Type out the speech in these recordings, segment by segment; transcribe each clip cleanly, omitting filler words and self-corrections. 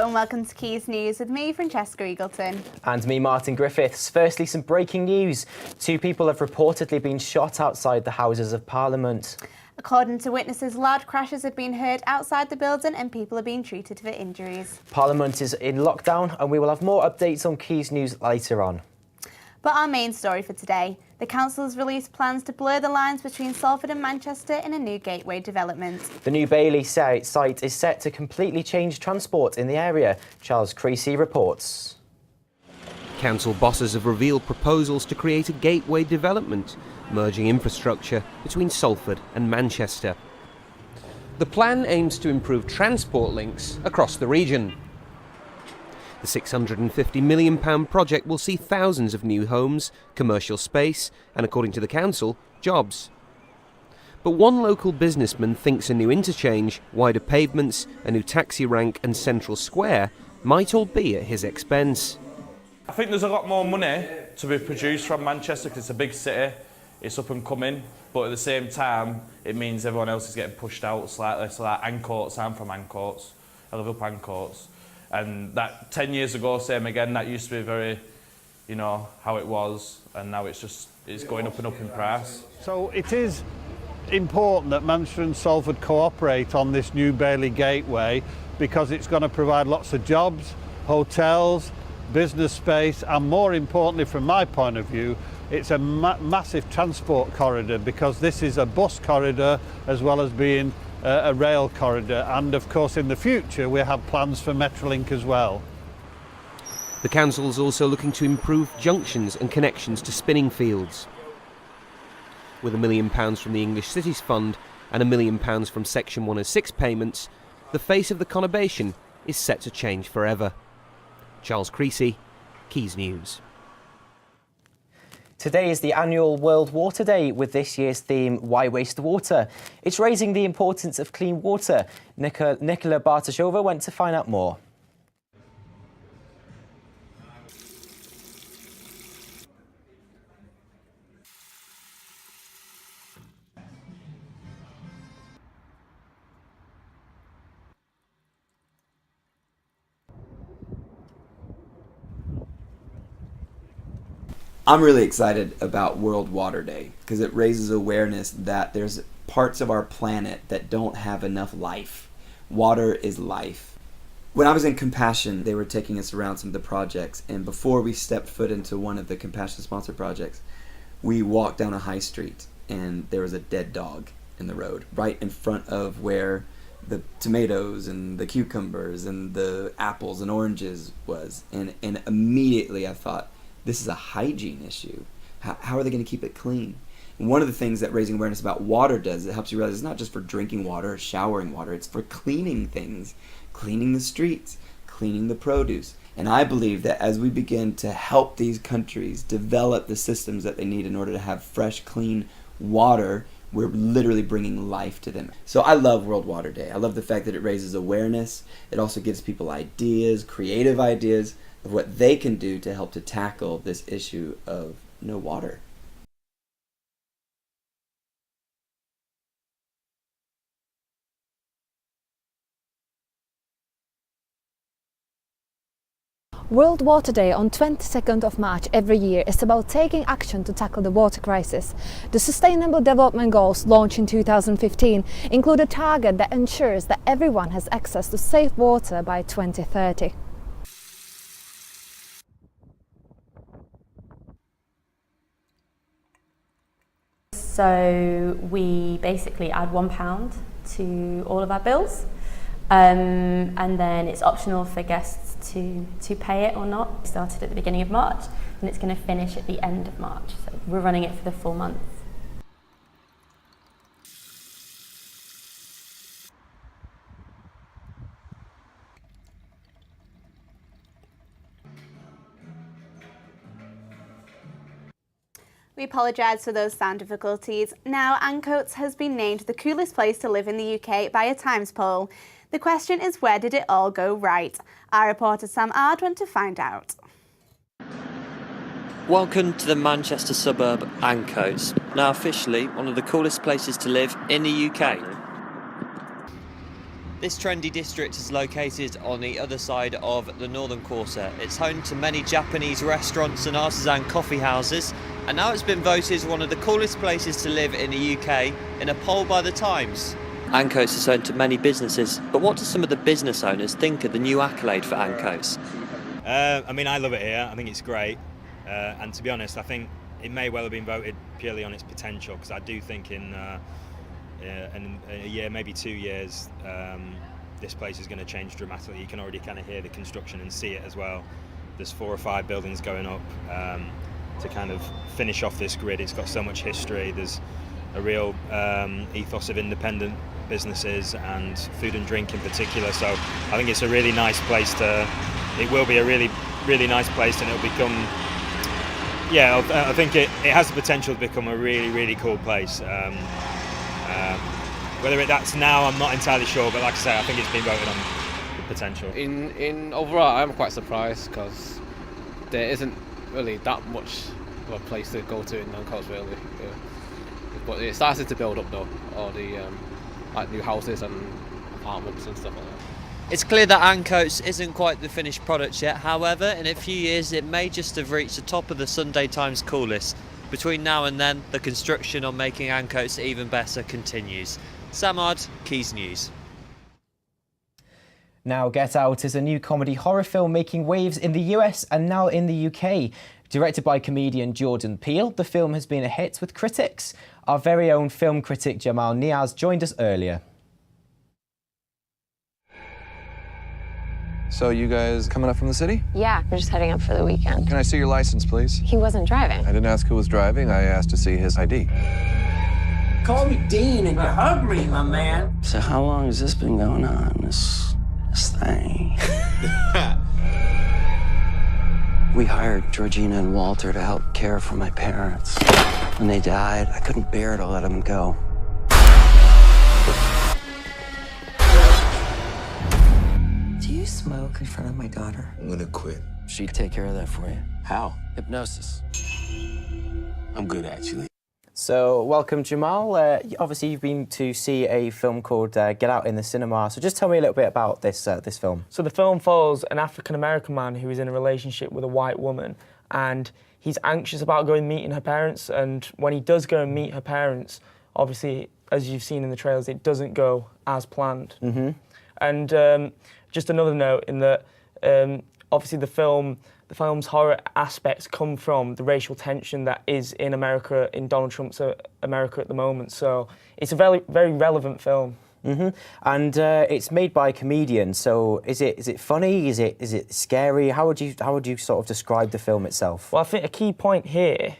and welcome to Quays News with me, Francesca Eagleton. And me, Martin Griffiths. Firstly, some breaking news. 2 people have reportedly been shot outside the Houses of Parliament. According to witnesses, loud crashes have been heard outside the building and people are being treated for injuries. Parliament is in lockdown and we will have more updates on Quays News later on. But our main story for today, the council has released plans to blur the lines between Salford and Manchester in a new gateway development. The new Bailey site is set to completely change transport in the area. Charles Creasy reports. Council bosses have revealed proposals to create a gateway development, merging infrastructure between Salford and Manchester. The plan aims to improve transport links across the region. The £650 million project will see thousands of new homes, commercial space and, according to the council, jobs. But one local businessman thinks a new interchange, wider pavements, a new taxi rank and central square might all be at his expense. I think there's a lot more money to be produced from Manchester because it's a big city, it's up and coming, but at the same time it means everyone else is getting pushed out slightly. So like Ancoats, I'm from Ancoats, I live up Ancoats. And that 10 years ago, same again, that used to be very, you know, how it was, and now it's going up and up in price. So it is important that Manchester and Salford cooperate on this new Bailey Gateway because it's going to provide lots of jobs, hotels, business space, and more importantly from my point of view, it's a massive transport corridor because this is a bus corridor as well as being a rail corridor, and of course in the future we have plans for Metrolink as well. The council is also looking to improve junctions and connections to spinning fields. With £1 million from the English Cities Fund and £1 million from Section 106 payments, the face of the conurbation is set to change forever. Charles Creasy, Quays News. Today is the annual World Water Day with this year's theme, Why Waste Water? It's raising the importance of clean water. Nicola Bartoshova went to find out more. I'm really excited about World Water Day because it raises awareness that there's parts of our planet that don't have enough life. Water is life. When I was in Compassion, they were taking us around some of the projects, and before we stepped foot into one of the Compassion sponsored projects, we walked down a high street and there was a dead dog in the road right in front of where the tomatoes and the cucumbers and the apples and oranges was, and immediately I thought, this is a hygiene issue. How are they going to keep it clean? And one of the things that raising awareness about water does, it helps you realize it's not just for drinking water or showering water, it's for cleaning things, cleaning the streets, cleaning the produce. And I believe that as we begin to help these countries develop the systems that they need in order to have fresh, clean water, we're literally bringing life to them. So I love World Water Day. I love the fact that it raises awareness. It also gives people ideas, creative ideas, of what they can do to help to tackle this issue of no water. World Water Day on 22nd of March every year is about taking action to tackle the water crisis. The Sustainable Development Goals launched in 2015 include a target that ensures that everyone has access to safe water by 2030. So we basically add £1 to all of our bills, and then it's optional for guests to pay it or not. It started at the beginning of March and it's going to finish at the end of March, so we're running it for the full month. We apologise for those sound difficulties. Now, Ancoats has been named the coolest place to live in the UK by a Times poll. The question is, where did it all go right? Our reporter Sam Ard went to find out. Welcome to the Manchester suburb Ancoats, now officially one of the coolest places to live in the UK. This trendy district is located on the other side of the Northern Quarter. It's home to many Japanese restaurants and artisan coffee houses, and now it's been voted one of the coolest places to live in the UK in a poll by the Times. Ancoats is home to many businesses, but what do some of the business owners think of the new accolade for Ancoats? I mean, I love it here. I think it's great, and to be honest, I think it may well have been voted purely on its potential, because I do think in a year, maybe 2 years, this place is going to change dramatically. You can already kind of hear the construction and see it as well. There's 4 or 5 buildings going up to kind of finish off this grid. It's got so much history. There's a real ethos of independent businesses and food and drink in particular. So I think it's a really nice place it will be a really, really nice place, and it'll become, I think it has the potential to become a really, really cool place. Whether that's now, I'm not entirely sure, but like I say, I think it's been voted on the potential. In overall, I'm quite surprised, because there isn't really that much of a place to go to in Ancoats, really. But it started to build up though, all the like new houses and apartments and stuff like that. It's clear that Ancoats isn't quite the finished product yet. However, in a few years, it may just have reached the top of the Sunday Times call list. Between now and then, the construction on making Ancoats even better continues. Samad, Quays News. Now, Get Out is a new comedy horror film making waves in the US and now in the UK. Directed by comedian Jordan Peele, the film has been a hit with critics. Our very own film critic Jamal Niaz joined us earlier. So you guys coming up from the city? Yeah, we're just heading up for the weekend. Can I see your license, please? He wasn't driving. I didn't ask who was driving. I asked to see his ID. Call me Dean and you hug me, my man. So how long has this been going on, this thing? We hired Georgina and Walter to help care for my parents. When they died, I couldn't bear to let them go. Do you smoke in front of my daughter? I'm gonna quit. She'd take care of that for you. How? Hypnosis. I'm good, actually. So, welcome, Jamal. Obviously, you've been to see a film called Get Out in the cinema. So just tell me a little bit about this film. So the film follows an African-American man who is in a relationship with a white woman, and he's anxious about going and meeting her parents, and when he does go and meet her parents, obviously, as you've seen in the trailers, it doesn't go as planned. Mm-hmm. And just another note in that, obviously the film's horror aspects come from the racial tension that is in America, in Donald Trump's America at the moment. So it's a very, very relevant film. Mm-hmm. And it's made by a comedian. So is it funny? Is it scary? How would you sort of describe the film itself? Well, I think a key point here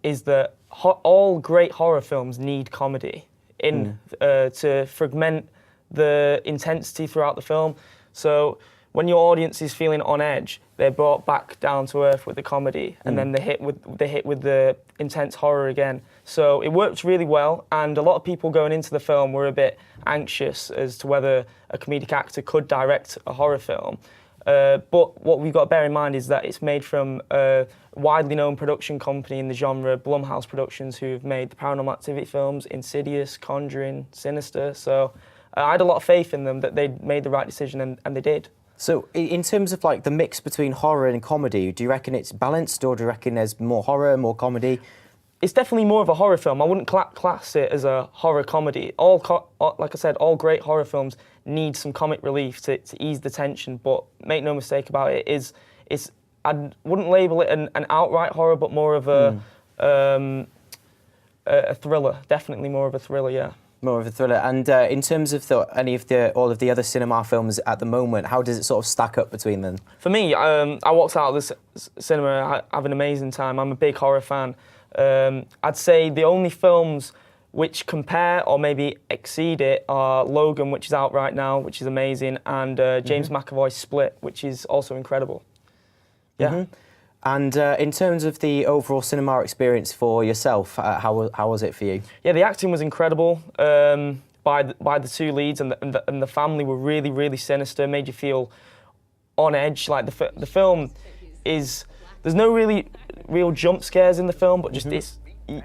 is that all great horror films need comedy to fragment the intensity throughout the film. So when your audience is feeling on edge, they're brought back down to earth with the comedy, and then they hit with the intense horror again. So it worked really well, and a lot of people going into the film were a bit anxious as to whether a comedic actor could direct a horror film. But what we've got to bear in mind is that it's made from a widely known production company in the genre, Blumhouse Productions, who've made the Paranormal Activity films, Insidious, Conjuring, Sinister. So I had a lot of faith in them that they'd made the right decision, and they did. So in terms of like the mix between horror and comedy, do you reckon it's balanced, or do you reckon there's more horror, more comedy? It's definitely more of a horror film. I wouldn't class it as a horror comedy. Like I said, all great horror films need some comic relief to ease the tension, but make no mistake about it, I wouldn't label it an outright horror, but more of a thriller. Definitely more of a thriller, yeah. More of a thriller. And in terms of all of the other cinema films at the moment, how does it sort of stack up between them? For me, I walked out of the cinema, I have an amazing time. I'm a big horror fan. I'd say the only films which compare or maybe exceed it are Logan, which is out right now, which is amazing, and James McAvoy's Split, which is also incredible. Yeah. Mm-hmm. And in terms of the overall cinema experience for yourself, how was it for you? Yeah, the acting was incredible by the two leads, and the family were really, really sinister, made you feel on edge. Like the film is, there's no real jump scares in the film, but just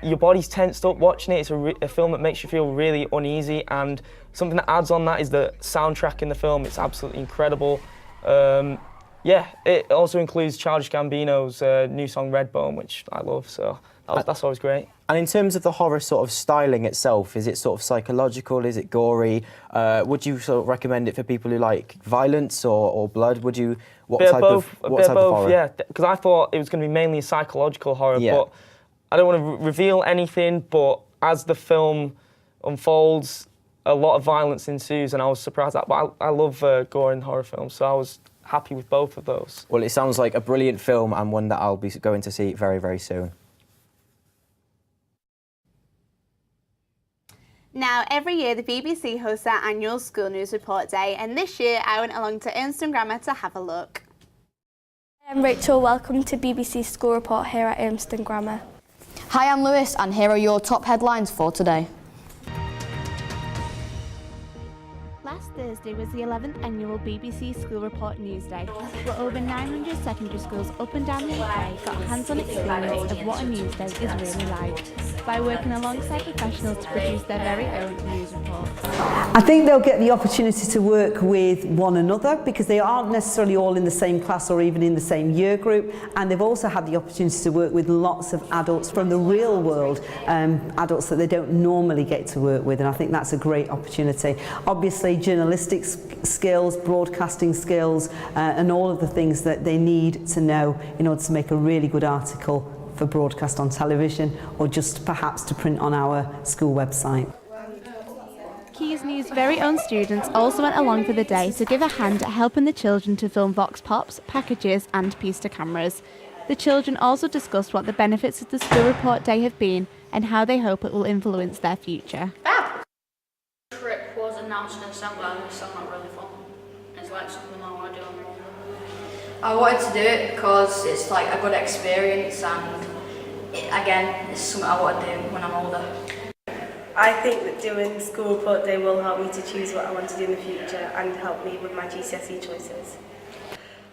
your body's tensed up watching it. It's a film that makes you feel really uneasy, and something that adds on that is the soundtrack in the film. It's absolutely incredible. Yeah, it also includes Childish Gambino's new song Redbone, which I love, so that's always great. And in terms of the horror sort of styling itself, is it sort of psychological, is it gory? Would you sort of recommend it for people who like violence or blood? Would you, what type of horror? Yeah, because I thought it was going to be mainly a psychological horror, but I don't want to reveal anything, but as the film unfolds, a lot of violence ensues, and I was surprised at that. But I love gore in horror films, so I was happy with both of those. Well, it sounds like a brilliant film and one that I'll be going to see very, very soon. Now, every year the BBC hosts their annual School News Report Day, and this year I went along to Ermston Grammar to have a look. I'm Rachel, welcome to BBC School Report here at Ermston Grammar. Hi, I'm Lewis, and here are your top headlines for today. Last Thursday was the 11th annual BBC School Report Newsday, where over 900 secondary schools up and down the UK got a hands-on experience of what a newsday is really like, by working alongside professionals to produce their very own news reports. I think they'll get the opportunity to work with one another because they aren't necessarily all in the same class or even in the same year group, and they've also had the opportunity to work with lots of adults from the real world, adults that they don't normally get to work with, and I think that's a great opportunity. Obviously journalistic skills, broadcasting skills, and all of the things that they need to know in order to make a really good article for broadcast on television or just perhaps to print on our school website. Quays News' very own students also went along for the day to give a hand at helping the children to film vox pops, packages and piece to cameras. The children also discussed what the benefits of the School Report Day have been and how they hope it will influence their future. Trip was announced in December and it sounded really fun. It's like something I want to do on my own. I wanted to do it because it's like a good experience and it's something I want to do when I'm older. I think that doing School Report Day will help me to choose what I want to do in the future and help me with my GCSE choices.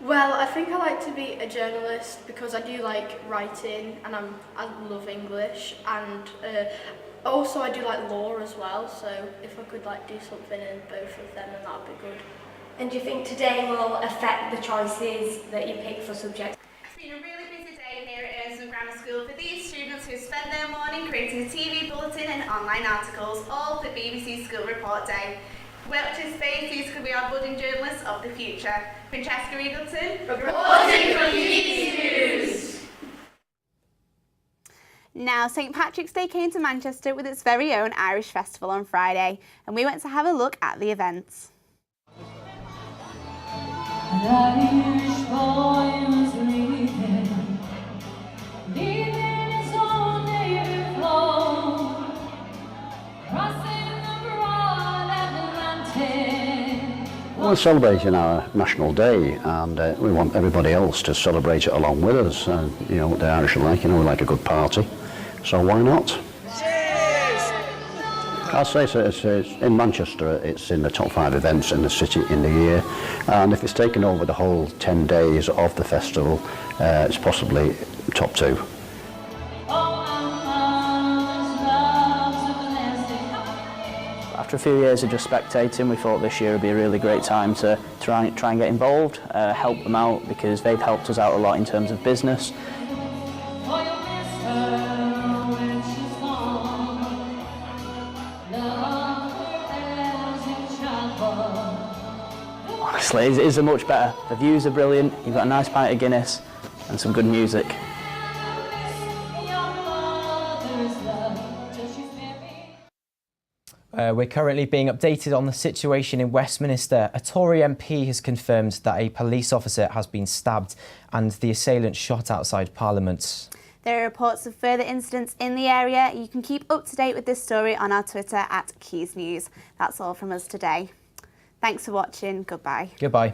Well, I think I like to be a journalist because I do like writing and I love English, and also I do like law as well, so if I could like do something in both of them, then that would be good. And do you think today will affect the choices that you pick for subjects? It's been a really busy day here at Ermston Grammar School for these students who spent their morning creating a TV bulletin and online articles, all for BBC School Report Day. Watch this space, these could be our budding journalists of the future. Francesca Eagleton, reporting from BBC News. Now, St Patrick's Day came to Manchester with its very own Irish festival on Friday, and we went to have a look at the events. We're celebrating our National Day, and we want everybody else to celebrate it along with us. You know what the Irish are like, we like a good party, so why not? Cheers! I'll say so, it's in Manchester, it's in the top 5 events in the city in the year, and if it's taken over the whole 10 days of the festival, it's possibly top 2. After a few years of just spectating, we thought this year would be a really great time to try and get involved, help them out, because they've helped us out a lot in terms of business. Honestly, it is much better. The views are brilliant, you've got a nice pint of Guinness and some good music. We're currently being updated on the situation in Westminster. A Tory MP has confirmed that a police officer has been stabbed and the assailant shot outside Parliament. There are reports of further incidents in the area. You can keep up to date with this story on our Twitter @Quays News. That's all from us today. Thanks for watching. Goodbye. Goodbye.